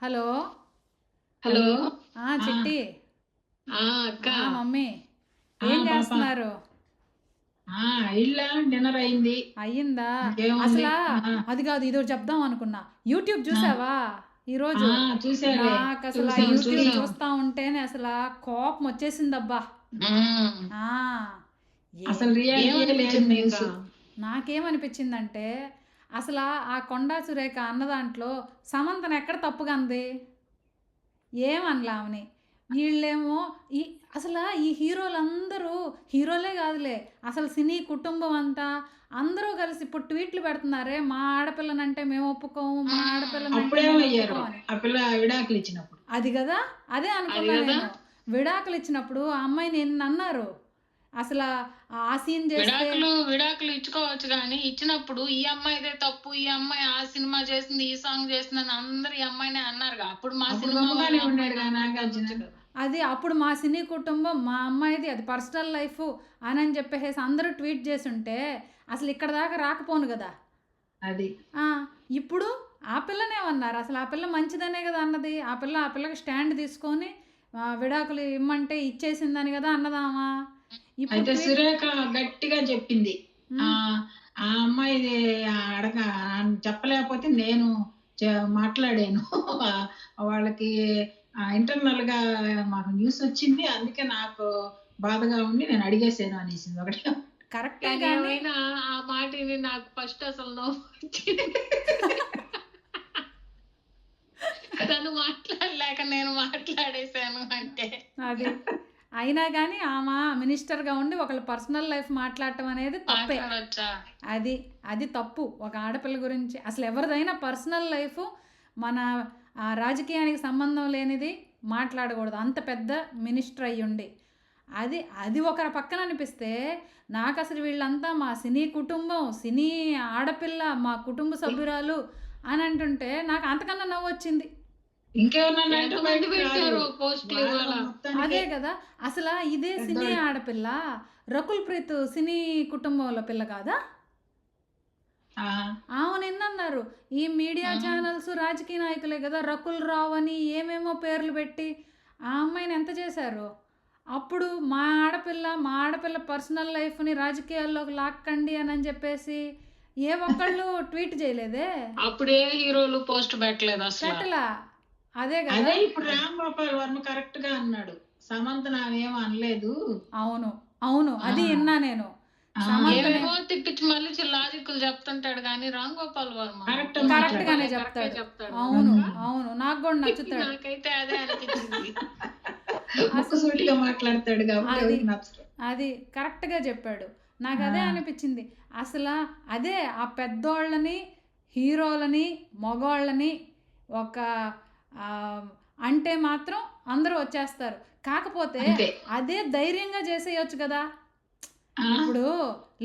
Hello. Hello. ఆ చిట్టి. ఆ అక్క. మమ్మీ ఆ ఏం పాప. చేస్తున్నారు? ఇల్లా డిన్నర్ అయింది. అయ్యిందా? ఇంకేముంది. అసలా ఆ అది కాదు, ఇదో చెప్దాం అనుకున్నా. యూట్యూబ్ ఆ చూసావా ఆ ఈరోజు? చూసాలే. నాకు అసలు ఆ చూసాం యూట్యూబ్ చూసాం. చూస్తా ఉంటేనే అసలు కోపం వచ్చేసిందబ్బా. ఉమ్, ఆ ఏ అసలు రియాలిటీ లేదు ఏమనిపించింది న్యూస్. ఇంకా? నాకేమనిపించిందంటే, అసలు ఆ కొండా సురేఖ అన్న దాంట్లో సమంతను ఎక్కడ తప్పుగా అంది? ఏమనలా ఆమెని. వీళ్ళేమో ఈ అసల ఈ హీరోలందరూ హీరోలే కాదులే, అసలు సినీ కుటుంబం అంతా అందరూ కలిసి ఇప్పుడు ట్వీట్లు పెడుతున్నారే, మా ఆడపిల్లనంటే మేము ఒప్పుకోము, మా ఆడపిల్లనంటే మేము అప్పుడేమయ్యారు ఒప్పుకోమని. ఆ పిల్ల విడాకులు ఇచ్చినప్పుడు? అది కదా, అదే అది అనుకున్నా కదా. నేను. విడాకులు ఇచ్చినప్పుడు ఆ అమ్మాయిని ఎన్ని అన్నారు. అసలు ఆ సీన్ చేస్తే విడాకులు ఇచ్చుకోవచ్చు కానీ ఇచ్చినప్పుడు ఈ అమ్మాయిదే తప్పు, ఈ అమ్మాయి ఆ సినిమా చేసింది, ఈ సాంగ్ చేసింది అని అందరు ఈ అమ్మాయినే అన్నారుగా. అప్పుడు మా అప్పుడు సినిమా గమ్ముగానే వాళ్ళ ఉన్నాడుగా అమ్మాయిని నాగార్జున. అనొచ్చు కదా. అది అప్పుడు మా సినీ కుటుంబం, మా అమ్మాయిది, అది పర్సనల్ లైఫ్ అని చెప్పేసి అందరూ ట్వీట్ చేసి ఉంటే అసలు ఇక్కడ దాకా రాకపోను కదా. అది ఆ, ఇప్పుడు ఆ పిల్లనేమన్నారు? అసలు ఆ పిల్ల మంచిదనే కదా అన్నది. ఆ పిల్లకి స్టాండ్ తీసుకొని విడాకులు ఇమ్మంటే ఇచ్చేసిందని కదా అన్నదామా. ఇప్పుడు అయితే ట్వీట్ సురేఖ గట్టిగా చెప్పింది. ఆ ఆ అమ్మాయి అడగ చెప్పలేకపోతే నేను మాట్లాడాను. వాళ్ళకి ఇంటర్నల్ గా మాకు న్యూస్ వచ్చింది, అందుకే నాకు బాధగా ఉండి నేను అడిగేసాను అనేసింది ఒకటి. కరెక్టే కానీ కానీ ఏమైనా ఆ మాటని నాకు ఫస్ట్ అసలు నవ్వు వచ్చింది. తను మాట్లాడలేక నేను మాట్లాడేశాను అంటే అది అయినా కానీ ఆమె మినిస్టర్గా ఉండి ఒకళ్ళ పర్సనల్ లైఫ్ మాట్లాడటం అనేది తప్పే. మాట్లాడచ్చా? అది అది తప్పు. ఒక ఆడపిల్ల గురించి అసలు ఎవరిదైనా పర్సనల్ లైఫ్ మన రాజకీయానికి సంబంధం లేనిది మాట్లాడకూడదు, అంత పెద్ద మినిస్టర్ అయ్యుండి. అది అది ఒక పక్కన అనిపిస్తే, నాకు అసలు వీళ్ళంతా మా సినీ కుటుంబం, సినీ ఆడపిల్ల, మా కుటుంబ సభ్యురాలు అని అంటుంటే నాకు అంతకన్నా నవ్వు వచ్చింది. ఇంకేమన్నా ఎంతమంది పెట్టారు పోస్టులు ఇవాళ? అదే కదా. అసలు ఇదే సినీ పెద్దోళ్ళు. ఆడపిల్ల, రకుల్ ప్రీత్ సినీ కుటుంబంలో పిల్ల కాదా? ఆమెను ఎన్నన్నారు? ఈ మీడియా ఛానల్స్ రాజకీయ నాయకులే కదా, రకుల్ రావు అని ఏమేమో పేర్లు పెట్టి ఆ అమ్మాయిని ఎంత చేశారు. అప్పుడు మా ఆడపిల్ల పర్సనల్ లైఫ్ని రాజకీయాల్లోకి లాక్కండి అని చెప్పేసి ఏ ఒక్కళ్ళు ట్వీట్ చేయలేదే. అప్పుడే హీరోలు పోస్ట్ పెట్టలేదు అసలు. పెట్టలా. అదే కదా. అదే ఇప్పుడు రామ్ గోపాల్ వర్మ కరెక్ట్ గా అన్నాడు, సమంత నావేం అనలేదు. అవును అవును, అది విన్నా నేను. ఏమేమో తిప్పించి మళ్ళీ లాజిక్లు చెప్తుంటాడు కానీ రామ్ గోపాల్ వర్మ కరెక్ట్ గానే చెప్తాడు. అవును అవును, నాకు కూడా నచ్చుతాడు. నాకైతే అదే అనిపించింది. ముక్కుసూటిగా మాట్లాడతాడు కాబట్టి ఎవరికి నచ్చదు. అది కరెక్ట్గా చెప్పాడు. నాకు అదే అనిపించింది. అసలు అదే ఆ పెద్దోళ్ళని, హీరోలని, మగోళ్ళని ఒక అంటే మాత్రం అందరూ వచ్చేస్తారు. కాకపోతే అదే ధైర్యంగా చేసేయచ్చు కదా. ఇప్పుడు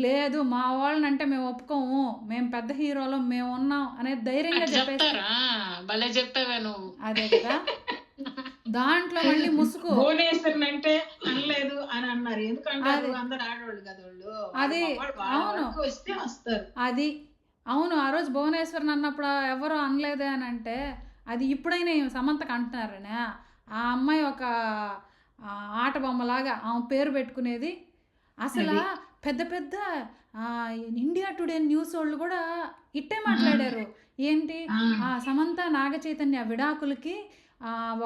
లేదు మా వాళ్ళని అంటే మేము ఒప్పుకోము, మేము పెద్ద హీరోలు మేము ఉన్నాం అనే ధైర్యంగా చెప్తారా? భలే చెప్పావే నువ్వు. అదే కదా. దాంట్లో మళ్ళీ ముసుగు భువనేశ్వర్ అంటే అనలేదు అని అన్నారు. ఎందుకంటే అందరు ఆడవాళ్ళు కదా వాళ్ళు. అది అవును వస్తే వస్తారు. అది అవును. ఆ రోజు భువనేశ్వర్ అన్నప్పుడు ఎవరు అనలేదే అని అంటే, అది ఇప్పుడైనా సమంతకు అంటున్నారనే. ఆ అమ్మాయి ఒక ఆట బొమ్మలాగా ఆమె పేరు పెట్టుకునేది. అసలు పెద్ద పెద్ద ఇండియా టుడే న్యూస్ వాళ్ళు కూడా ఇట్టే మాట్లాడారు. ఏంటి, సమంత నాగ చైతన్య విడాకులకి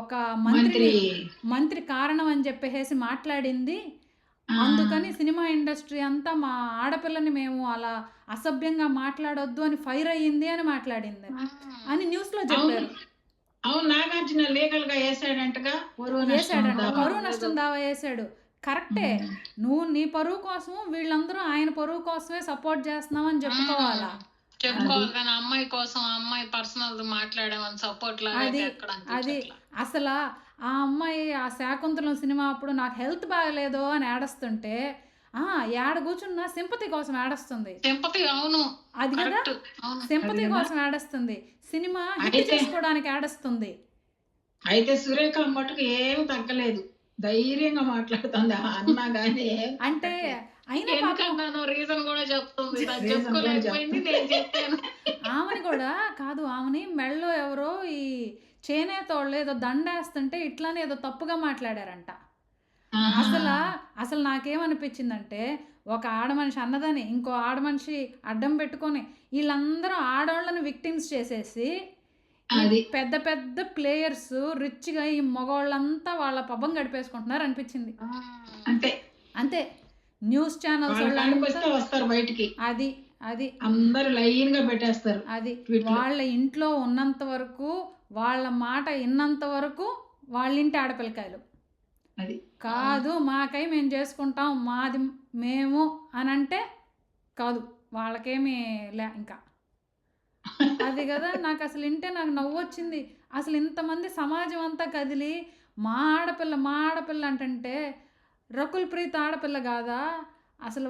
ఒక మంత్రి కారణం అని చెప్పేసి మాట్లాడింది, అందుకని సినిమా ఇండస్ట్రీ అంతా మా ఆడపిల్లని మేము అలా అసభ్యంగా మాట్లాడొద్దు అని ఫైర్ అయ్యింది అని మాట్లాడింది అని న్యూస్లో చెప్పారు. అవును, నాగార్జున లీగల్ గా వేసాడంటగా, పరువు నష్టం దావా వేసాడు. కరెక్టే. నువ్వు నీ పరువు కోసం, వీళ్ళందరూ ఆయన పరువు కోసమే సపోర్ట్ చేస్తున్నావు అని చెప్పుకోవాలా. చెప్పుకోవాలి కానీ అమ్మాయి కోసం, అమ్మాయి పర్సనల్ మాట్లాడామని సపోర్ట్ అది అసలు ఆ అమ్మాయి ఆ శాకుంతలం సినిమా అప్పుడు నాకు హెల్త్ బాగలేదు అని ఏడుస్తుంటే ఏడ కూర్చున్నా సింపతి కోసం ఏడుస్తుంది. సింపతి, అవును అది కదా, సింపతి కోసం ఏడుస్తుంది. సినిమా హిట్ చేసుకోవడానికి ఏడుస్తుంది. అయితే సురేఖ మటుకు ఏమి తగ్గలేదు, ధైర్యంగా మాట్లాడుతుంది అన్నా గానీ. అంటే అయినా రీజన్ కూడా చెప్తుంది, చెప్పుకోలేకపోయింది నేను చెప్పాను. ఆమెని కూడా కాదు, ఆమెని మెడలో ఎవరో ఈ చేనేత వాళ్ళు ఏదో దండేస్తుంటే ఇట్లానే ఏదో తప్పుగా మాట్లాడారంట. ఆహా. అసలు నాకేమనిపించిందంటే, ఒక ఆడమనిషి అన్నదని ఇంకో ఆడమనిషి అడ్డం పెట్టుకొని వీళ్ళందరూ ఆడవాళ్ళని విక్టిమ్స్ చేసేసి ఈ అది పెద్ద పెద్ద ప్లేయర్స్ రిచ్గా ఈ మగవాళ్ళంతా వాళ్ళ పబ్బం గడిపేసుకుంటున్నారు అనిపించింది. అంతే, అంతే. న్యూస్ ఛానల్స్ వాళ్ళ కాడికి వాళ్ళంతా వస్తే వస్తారు బయటికి, అది అది అందరు లైన్ గా పెట్టేస్తారు అది ట్వీట్లు. వాళ్ళ ఇంట్లో ఉన్నంత వరకు, వాళ్ళ మాట విన్నంత వరకు వాళ్ళింటి ఆడపిల్లకాయలు అది కాదు. మాకై మేము చేసుకుంటాం, మాది మేము అని అంటే కాదు, వాళ్ళకేమీ లే ఇంకా. అది కదా నాకు అసలు వింటే నాకు నవ్వు వచ్చింది. అసలు ఇంతమంది సమాజం అంతా కదిలి మా ఆడపిల్ల అంటే రకుల్ ప్రీత్ ఆడపిల్ల కాదా? అసలు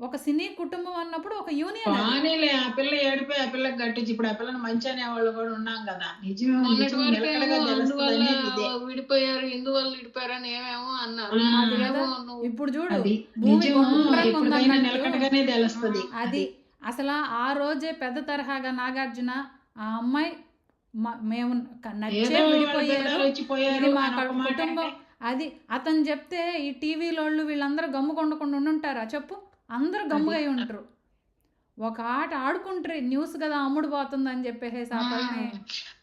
ఒక సినీ కుటుంబం అన్నప్పుడు ఒక యూనియన్ అది. బాగానేలే, ఆ పిల్ల ఏడిపోయి ఆ పిల్లకి గట్టించి ఇప్పుడు ఆ పిల్లని మంచి అనే వాళ్ళు కూడా ఉన్నాం కదా. నిజం మొన్నటి నిజం వరకు నిలకడగా ఏమో తెలుస్తుంది అందువల్ల అనేది ఇదే. విడిపోయారు, ఇందువల్ల విడిపోయారని ఏమేమో అన్నారు. అది కదా. ఏమో నువ్వు ఇప్పుడు చూడు, అది భూమి నిజం గుండ్రంగా ఎప్పటికైనా ఉందన్నట్టు నిలకడగానే తెలుస్తుంది. అది అసలు ఆ రోజే పెద్ద తరహాగా నాగార్జున ఆ అమ్మాయి మేము నచ్చే ఏదో వాళ్ళ విడిపోయారు, బిడ్డలు వచ్చి పోయారు ఇది మా అని ఒక మాట కుటుంబం. అంటే అది అతను చెప్తే ఈ టీవీలోళ్ళు వీళ్ళందరూ గమ్ముకొండకుండా ఉండుంటారా చెప్పు? అందరూ గమ్ముగా అయి ఉంటారు. ఒక ఆట ఆడుకుంటారు, న్యూస్ కదా అమ్ముడు పోతుందని చెప్పేసి ఆ పిల్లని.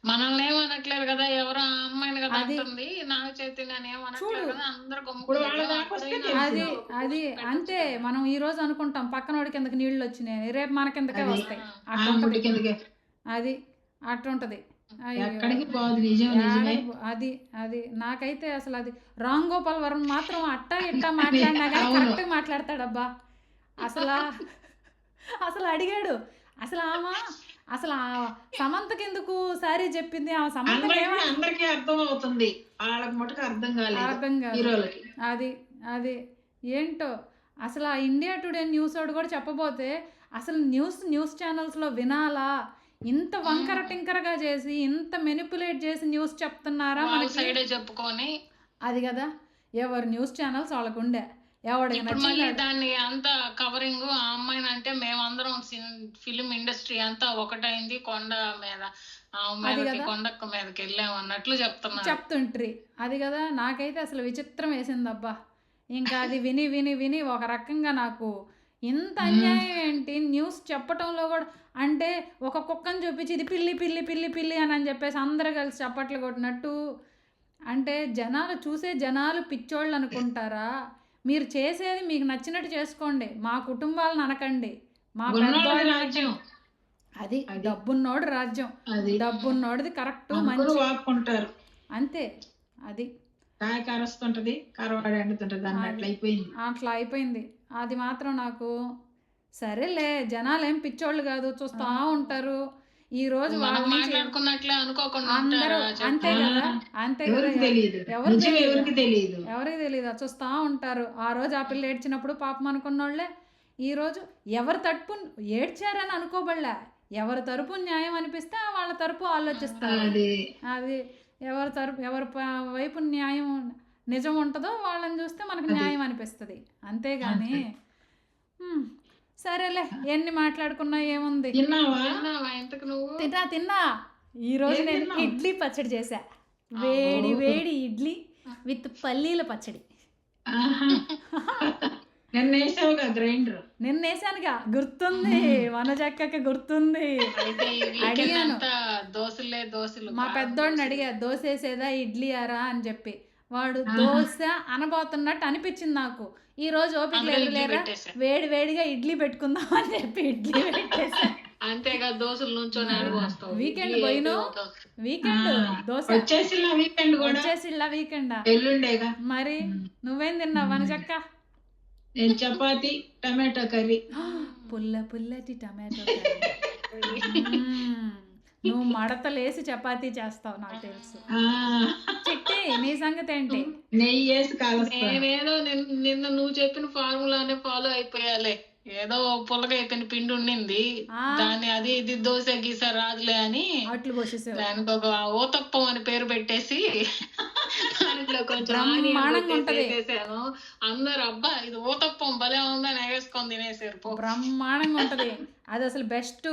మనల్ని ఏమనట్లేదు కదా, ఎవరో ఆ అమ్మాయిని కదా అది అంటుంది, నాగ చైతన్యాన్ని ఏమనట్లేదు చూడు, కదా, అందరు ఇప్పుడు వాళ్ళ దాకా వస్తే అది తెలిసింది. అది అంతే. మనం ఈ రోజు అనుకుంటాం పక్కనోడి కిందకి నీళ్ళు వచ్చినాయి, రేపు మన కిందకే అది వస్తాయి. ఆ అట్టుంటది, ముడి కిందకే అది అట్టుంటది. అయ్యో ఎక్కడికి పోదు. నిజం నిజమే. అది అది నాకైతే అసలు అది రామ్ గోపాల్ వర్మ మాత్రం అట్టా ఇట్టా మాట్లాడినా కానీ అవును. కరెక్ట్గా మాట్లాడతాడబ్బా. అసలు అసలు అడిగాడు అసలు ఆ సమంతకి ఎందుకు సారీ చెప్పింది? ఆ సమంతకి అందరికీ అర్థం అవుతుంది, వాళ్ళకి మటుకు అర్థం కాలేదు అర్థం కాదు. హీరోలకి. అది అది ఏంటో అసలు ఆ ఇండియా టుడే న్యూస్ వాడు కూడా చెప్పబోతే అసలు న్యూస్ ఛానల్స్లో వినాలా? ఇంత వంకర టింకరగా చేసి, ఇంత మెనిపులేట్ చేసి న్యూస్ చెప్తున్నారా వాళ్ళ మనకి? సైడే చెప్పుకొని అది కదా, ఎవరు న్యూస్ ఛానల్స్ వాళ్ళకు ఉండే, ఎవడికి ఇప్పుడు మళ్ళీ నచ్చింది దాన్ని అంత కవరింగ్ ఆ అమ్మాయిని అంటే మేమందరం ఫిలిం ఇండస్ట్రీ అంతా ఒకటైంది కొండ మీద, ఆ మీదకి కదా. కొండక్క మీదకి వెళ్ళాం అన్నట్లు చెప్తున్నారు. చెప్తుంట్రి. అది కదా, నాకైతే అసలు విచిత్రం వేసిందబ్బా. ఇంకా అది విని విని విని ఒక రకంగా నాకు ఇంత అన్యాయం ఏంటి న్యూస్ చెప్పటంలో కూడా. అంటే ఒక కుక్కను చూపించి ఇది పిల్లి పిల్లి పిల్లి పిల్లి అని చెప్పేసి అందరూ కలిసి చప్పట్లు కొట్టినట్టు. అంటే జనాలు పిచ్చోళ్ళు అనుకుంటారా? మీరు చేసేది మీకు నచ్చినట్టు చేసుకోండి, మా కుటుంబాలను అనకండి, మా పెద్దోళ్ళ రాజ్యం అది డబ్బున్నోడు రాజ్యం, అది డబ్బున్నోడిది కరెక్ట్ అనుకుని మంచి వాక్కుంటారు. అంతే. అది కాయ కరుస్తుంటది, కరవాడి ఎండుతుంటది అన్నట్లు అయిపోయింది. అట్లా అయిపోయింది. అది మాత్రం నాకు సరేలే, జనాలు ఏం పిచ్చోళ్ళు కాదు, చూస్తూ ఉంటారు. ఈ రోజు వాళ్ళ మనం నుంచి మాట్లాడుకున్నట్లే అనుకోకుండా అందరూ ఉంటారా చెప్పు. అంతే కదా, అంతే కదా. ఎవరికి తెలియదు, ఎవరికి నిజం తెలియదు, ఎవరికి తెలియదు. ఎవరికి తెలియదు, చూస్తూ ఉంటారు. ఆ రోజు ఆ పిల్ల ఏడ్చినప్పుడు పాపం అనుకున్నోళ్ళే ఈరోజు ఎవరి తరపు ఏడ్చారని అనుకోబడలే, ఎవరి తరపు న్యాయం అనిపిస్తే వాళ్ళ తరపు ఆలోచిస్తారు. అది అది ఎవరి వైపు న్యాయం నిజం ఉంటుందో వాళ్ళని చూస్తే మనకు న్యాయం అనిపిస్తుంది, అంతేగాని సరేలే ఎన్ని మాట్లాడుకున్నా ఏముంది. తిన్నావా? తిన్నావా ఇంతకు నువ్వు? తిన్నా. ఈరోజు ఏం నేను తిన్నావు? ఇడ్లీ పచ్చడి చేశా, వేడి వేడి ఇడ్లీ విత్ పల్లీల పచ్చడి. ఆహా. నిన్న వేసావుగా గ్రైండర్. నిన్న వేసానుగా, గుర్తుంది, వనజక్కకి గుర్తుంది. అయితే ఈ weekend అడిగాను. అంతా దోశలు మా బాగా పెద్దోడిని దోశలు. అడిగా దోశ వేసేదా ఇడ్లీ ఆరా అని చెప్పి, వాడు దోశ అనబోతున్నట్టు అనిపించింది నాకు. ఈ రోజు ఓపిక అందులో లేదు ఇడ్లీ లేరా, పెట్టేశా. వేడి వేడిగా ఇడ్లీ పెట్టుకుందాం అని చెప్పి ఇడ్లీ పెట్టేసా. అంతేగా దోశలు నుంచొని అడుగు వస్తావు. వీకెండ్ ఇడ్లీ పోయిను, అయితే దోశ. వీకెండ్ దోశ వచ్చేసిన వీకెండ్ కూడా వచ్చేసిల్లా వీకెండ్. ఎల్లుండేగా. మరి నువ్వేం తిన్నావు వనజక్క? నేను చపాతి టమాటో కర్రీ. పుల్లటి టమాటో కర్రీ. నువ్వు మడతలేసి చపాతీ చేస్తావు నాకు తెలుసు. చిట్టి నీ సంగతి ఏంటి? నెయ్యి వేసి కాలుస్తా. నేనేదో నిన్న నువ్వు చెప్పిన ఫార్ములానే ఫాలో అయిపోయాలే. ఏదో పుల్లగా అయిపోయిన పిండి ఉండింది, దాన్ని అది ఇది దోశ గీస రాదులే అని అట్లు పోసేసావు. దానికి ఒక ఓతప్పం అని పేరు పెట్టేసి దాంట్లో కొంచెం బ్రహ్మాండంగా ఉంటది. వేసేసాను. అందరు అబ్బా ఇది ఓతప్పం భలే ఉందని వేసుకొని తినేసారు. బ్రహ్మాండంగా ఉంటది అది, అసలు బెస్ట్.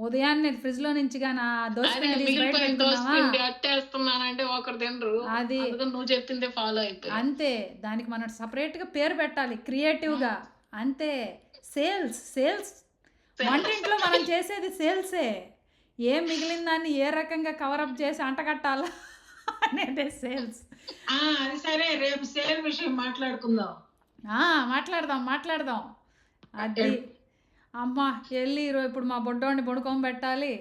ఉదయాన్నే ఫ్రిడ్జ్ లో నుంచి గానీ దోశ పిండి తీసి బయట మిగిలిపోయిన దోశ పెట్టుకున్నావా, పిండి అట్టేస్తే అది అందుకని నువ్వు చెప్పిందే ఫాలో అయిపోయా. అంతే, దానికి మనం సపరేట్గా పేరు పెట్టాలి క్రియేటివ్గా. అంతే, సేల్స్ సేల్స్. వంటింట్లో మనం చేసేది సేల్సే. ఏం మిగిలిన దాన్ని ఏ రకంగా కవరప్ చేసి అంటగట్టాలా అనేదే సేల్స్. అది సరే, రేపు సేల్ విషయం మాట్లాడుకుందాం. మాట్లాడదాం. అది అమ్మ వెళ్ళి ఇప్పుడు మా బొడ్డోడిని పడుకోని పెట్టాలి.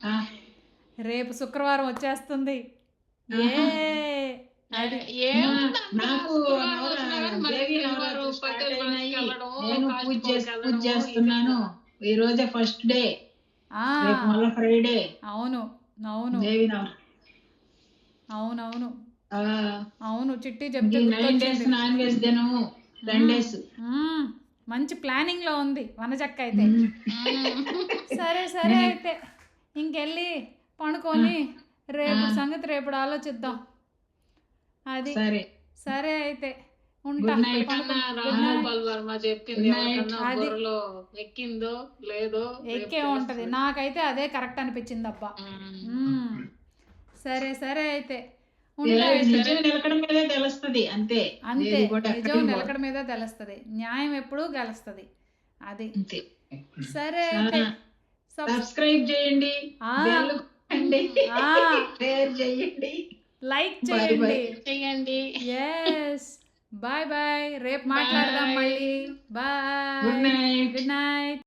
ఆ, రేపు శుక్రవారం వచ్చేస్తుంది. అది నాకు దేవి నవరాత్రులు స్టార్ట్ అయినాయి. నేను పూజ చేస్తున్నాను. ఈ రోజే ఫస్ట్ డే, రేపు మళ్ళీ ఫ్రైడే. అవును దేవి నవరాత్రి. అవును చిట్టి చెప్తే 9 days నాన్ వెజ్ దినము, 10 days. మంచి ప్లానింగ్ లో ఉంది వనజక్క అయితే. సరే అయితే ఇంకెళ్ళి పడుకొని రేపు సంగతి రేపు ఆలోచిద్దాం. అది సరే అయితే ఉంటా. వర్మ చెప్పింది బుర్రలో ఎక్కిందో లేదో ఎక్కే ఉంటది. నాకైతే అదే కరెక్ట్ అనిపించింది అబ్బా. సరే అయితే నిజం నిలకడ మీదే తెలుస్తుంది. అంతే, నిజం నిలకడ మీదే తెలుస్తుంది. న్యాయం ఎప్పుడూ గెలుస్తుంది. అది సరే అయితే సబ్స్క్రైబ్ చేయండి, షేర్ చేయండి, లైక్ చేయండి. బాయ్. రేపు మాట్లాడదాం మళ్ళీ. బాయ్. Good night.